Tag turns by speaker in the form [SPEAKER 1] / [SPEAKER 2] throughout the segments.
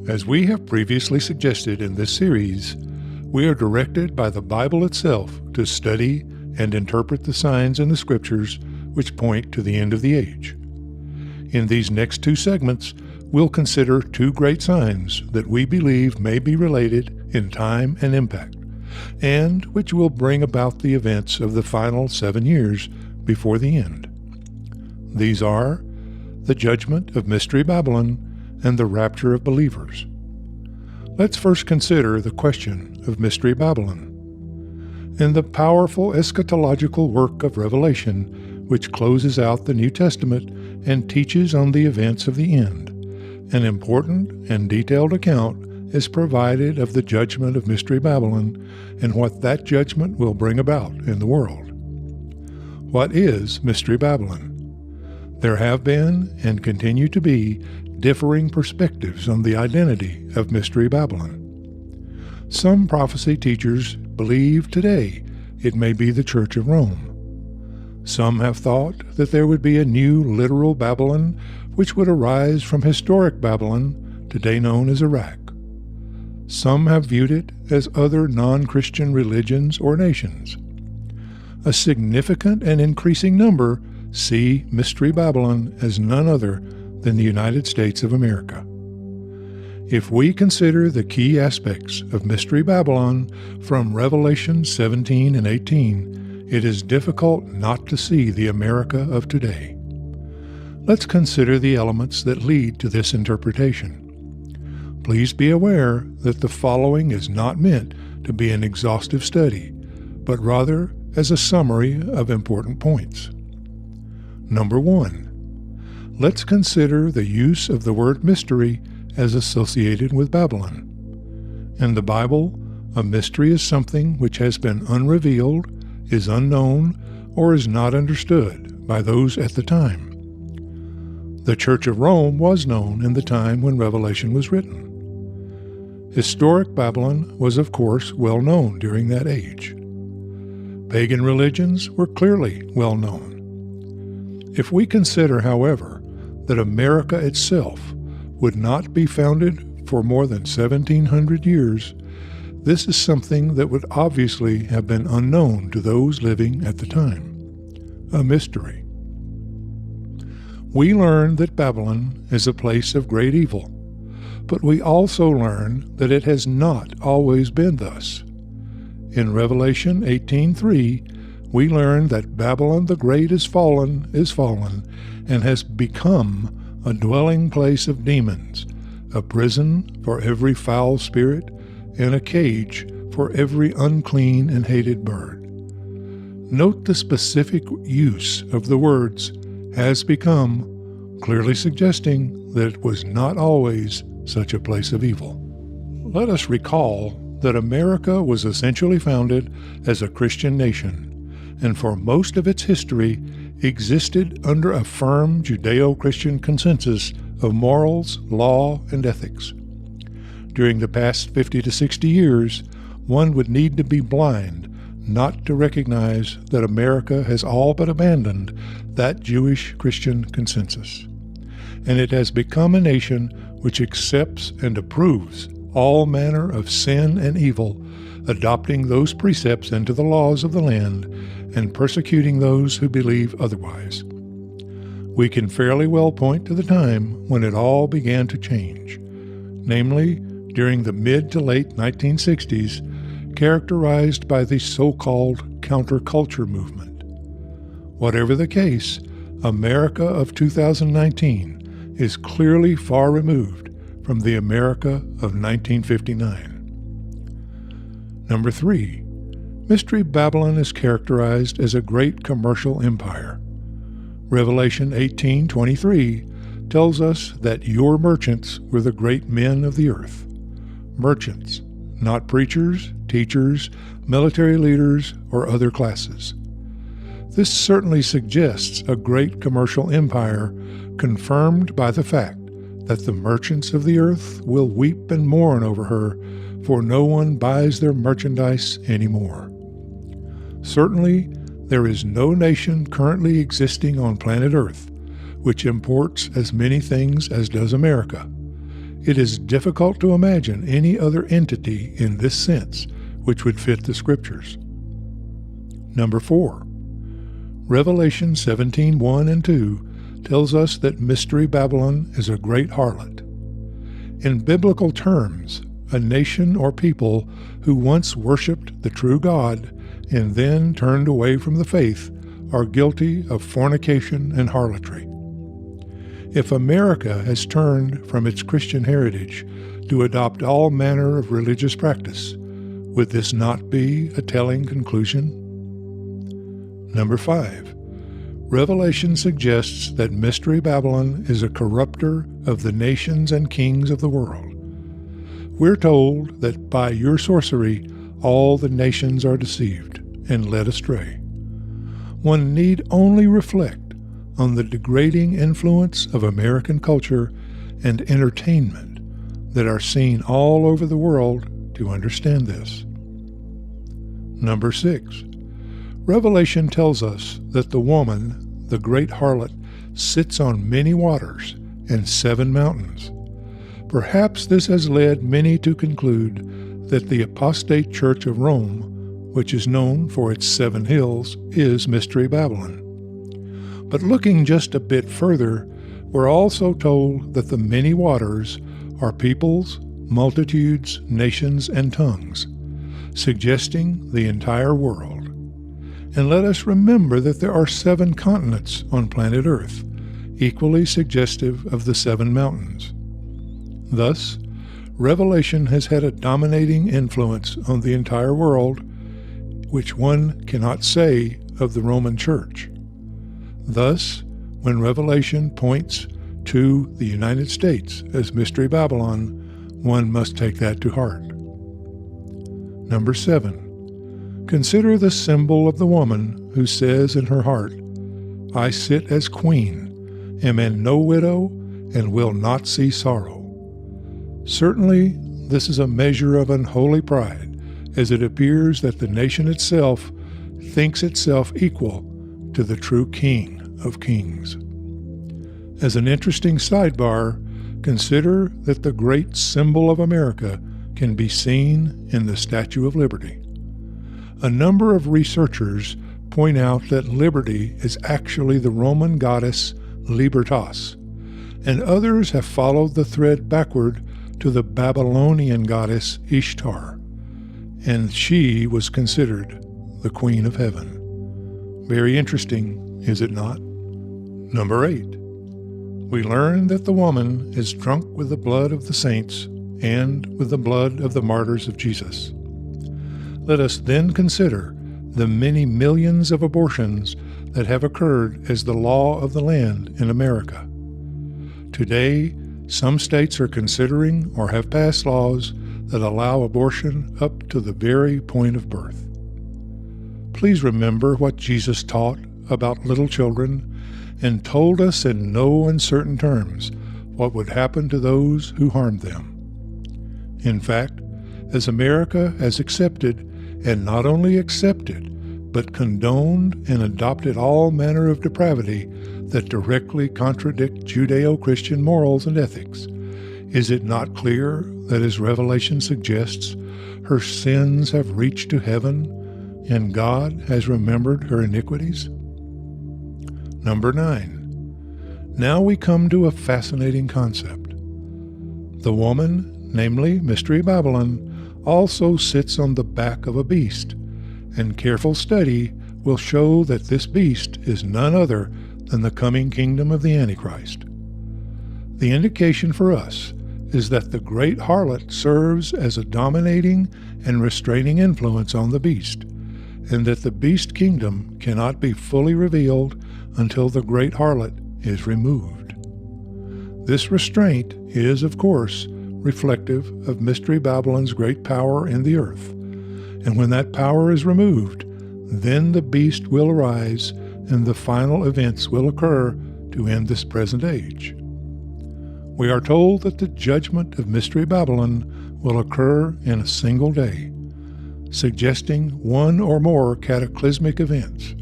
[SPEAKER 1] As we have previously suggested in this series, we are directed by the Bible itself to study and interpret the signs in the Scriptures which point to the end of the age. In these next two segments, we'll consider two great signs that we believe may be related in time and impact, and which will bring about the events of the final 7 years before the end. These are the judgment of Mystery Babylon and the rapture of believers. Let's first consider the question of Mystery Babylon. In the powerful eschatological work of Revelation, which closes out the New Testament and teaches on the events of the end, an important and detailed account is provided of the judgment of Mystery Babylon and what that judgment will bring about in the world. What is Mystery Babylon? There have been, and continue to be, differing perspectives on the identity of Mystery Babylon. Some prophecy teachers believe today it may be the Church of Rome. Some have thought that there would be a new literal Babylon which would arise from historic Babylon, today known as Iraq. Some have viewed it as other non-Christian religions or nations. A significant and increasing number see Mystery Babylon as none other than the United States of America. If we consider the key aspects of Mystery Babylon from Revelation 17 and 18, it is difficult not to see the America of today. Let's consider the elements that lead to this interpretation. Please be aware that the following is not meant to be an exhaustive study, but rather as a summary of important points. Number 1. Let's consider the use of the word mystery as associated with Babylon. In the Bible, a mystery is something which has been unrevealed, is unknown, or is not understood by those at the time. The Church of Rome was known in the time when Revelation was written. Historic Babylon was, of course, well known during that age. Pagan religions were clearly well known. If we consider, however, that America itself would not be founded for more than 1,700 years, this is something that would obviously have been unknown to those living at the time, a mystery. We learn that Babylon is a place of great evil, but we also learn that it has not always been thus. In Revelation 18:3, we learn that Babylon the Great is fallen, and has become a dwelling place of demons, a prison for every foul spirit, and a cage for every unclean and hated bird. Note the specific use of the words has become, clearly suggesting that it was not always such a place of evil. Let us recall that America was essentially founded as a Christian nation, and for most of its history existed under a firm Judeo-Christian consensus of morals, law, and ethics. During the past 50 to 60 years, one would need to be blind not to recognize that America has all but abandoned that Jewish Christian consensus, and it has become a nation which accepts and approves all manner of sin and evil, adopting those precepts into the laws of the land and persecuting those who believe otherwise. We can fairly well point to the time when it all began to change, namely during the mid to late 1960s, characterized by the so-called counterculture movement. Whatever the case, America of 2019 is clearly far removed from the America of 1959. Number 3. Mystery Babylon is characterized as a great commercial empire. Revelation 18:23 tells us that your merchants were the great men of the earth. Merchants, not preachers, teachers, military leaders, or other classes. This certainly suggests a great commercial empire, confirmed by the fact that the merchants of the earth will weep and mourn over her, for no one buys their merchandise anymore. Certainly, there is no nation currently existing on planet Earth which imports as many things as does America. It is difficult to imagine any other entity in this sense which would fit the Scriptures. Number 4. Revelation 17:1 and 2 tells us that Mystery Babylon is a great harlot. In biblical terms, a nation or people who once worshipped the true God and then turned away from the faith are guilty of fornication and harlotry. If America has turned from its Christian heritage to adopt all manner of religious practice, would this not be a telling conclusion? Number 5. Revelation suggests that Mystery Babylon is a corrupter of the nations and kings of the world. We're told that by your sorcery all the nations are deceived and led astray. One need only reflect on the degrading influence of American culture and entertainment that are seen all over the world to understand this. Number 6. Revelation tells us that the woman, the great harlot, sits on many waters and 7 mountains. Perhaps this has led many to conclude that the apostate Church of Rome, which is known for its 7 hills, is Mystery Babylon. But looking just a bit further, we're also told that the many waters are peoples, multitudes, nations, and tongues, suggesting the entire world. And let us remember that there are 7 continents on planet Earth, equally suggestive of the 7 mountains. Thus, Revelation has had a dominating influence on the entire world, which one cannot say of the Roman Church. Thus, when Revelation points to the United States as Mystery Babylon, one must take that to heart. Number 7. Consider the symbol of the woman who says in her heart, "I sit as queen, am in no widow, and will not see sorrow." Certainly, this is a measure of unholy pride, as it appears that the nation itself thinks itself equal to the true King of Kings. As an interesting sidebar, consider that the great symbol of America can be seen in the Statue of Liberty. A number of researchers point out that Liberty is actually the Roman goddess Libertas, and others have followed the thread backward to the Babylonian goddess Ishtar, and she was considered the Queen of Heaven. Very interesting, is it not? Number 8. We learn that the woman is drunk with the blood of the saints and with the blood of the martyrs of Jesus. Let us then consider the many millions of abortions that have occurred as the law of the land in America. Today, some states are considering or have passed laws that allow abortion up to the very point of birth. Please remember what Jesus taught about little children and told us in no uncertain terms what would happen to those who harmed them. In fact, as America has accepted, and not only accepted, but condoned and adopted all manner of depravity that directly contradict Judeo-Christian morals and ethics, is it not clear that, as Revelation suggests, her sins have reached to heaven and God has remembered her iniquities? Number 9. Now we come to a fascinating concept. The woman, namely Mystery Babylon, also sits on the back of a beast, and careful study will show that this beast is none other than the coming kingdom of the Antichrist. The indication for us is that the great harlot serves as a dominating and restraining influence on the beast, and that the beast kingdom cannot be fully revealed until the great harlot is removed. This restraint is, of course, reflective of Mystery Babylon's great power in the earth. And when that power is removed, then the beast will arise and the final events will occur to end this present age. We are told that the judgment of Mystery Babylon will occur in a single day, suggesting one or more cataclysmic events.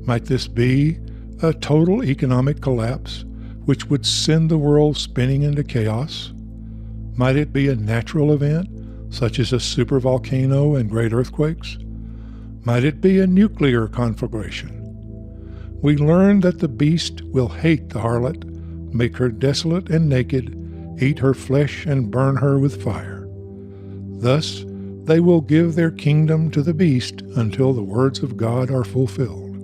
[SPEAKER 1] Might this be a total economic collapse, which would send the world spinning into chaos? Might it be a natural event, such as a supervolcano and great earthquakes? Might it be a nuclear conflagration? We learn that the beast will hate the harlot, make her desolate and naked, eat her flesh and burn her with fire. Thus, they will give their kingdom to the beast until the words of God are fulfilled.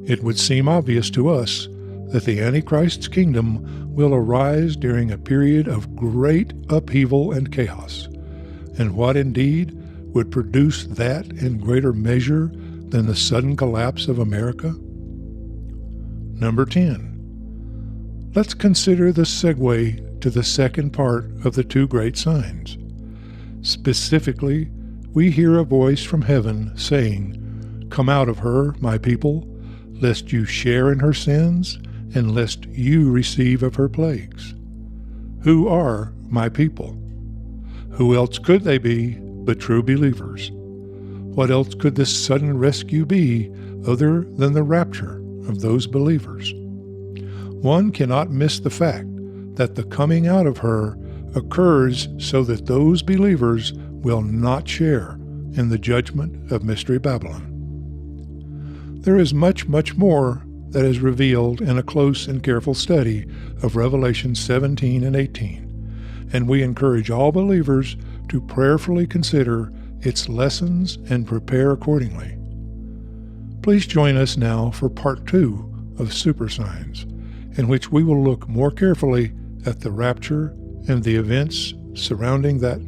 [SPEAKER 1] It would seem obvious to us that the Antichrist's kingdom will arise during a period of great upheaval and chaos, and what indeed would produce that in greater measure than the sudden collapse of America? Number 10. Let's consider the segue to the second part of the two great signs. Specifically, we hear a voice from heaven saying, "Come out of her, my people, lest you share in her sins, and lest you receive of her plagues." Who are my people? Who else could they be but true believers? What else could this sudden rescue be other than the rapture of those believers? One cannot miss the fact that the coming out of her occurs so that those believers will not share in the judgment of Mystery Babylon. There is much, much more that is revealed in a close and careful study of Revelation 17 and 18, and we encourage all believers to prayerfully consider its lessons and prepare accordingly. Please join us now for part 2 of Super Signs, in which we will look more carefully at the rapture and the events surrounding that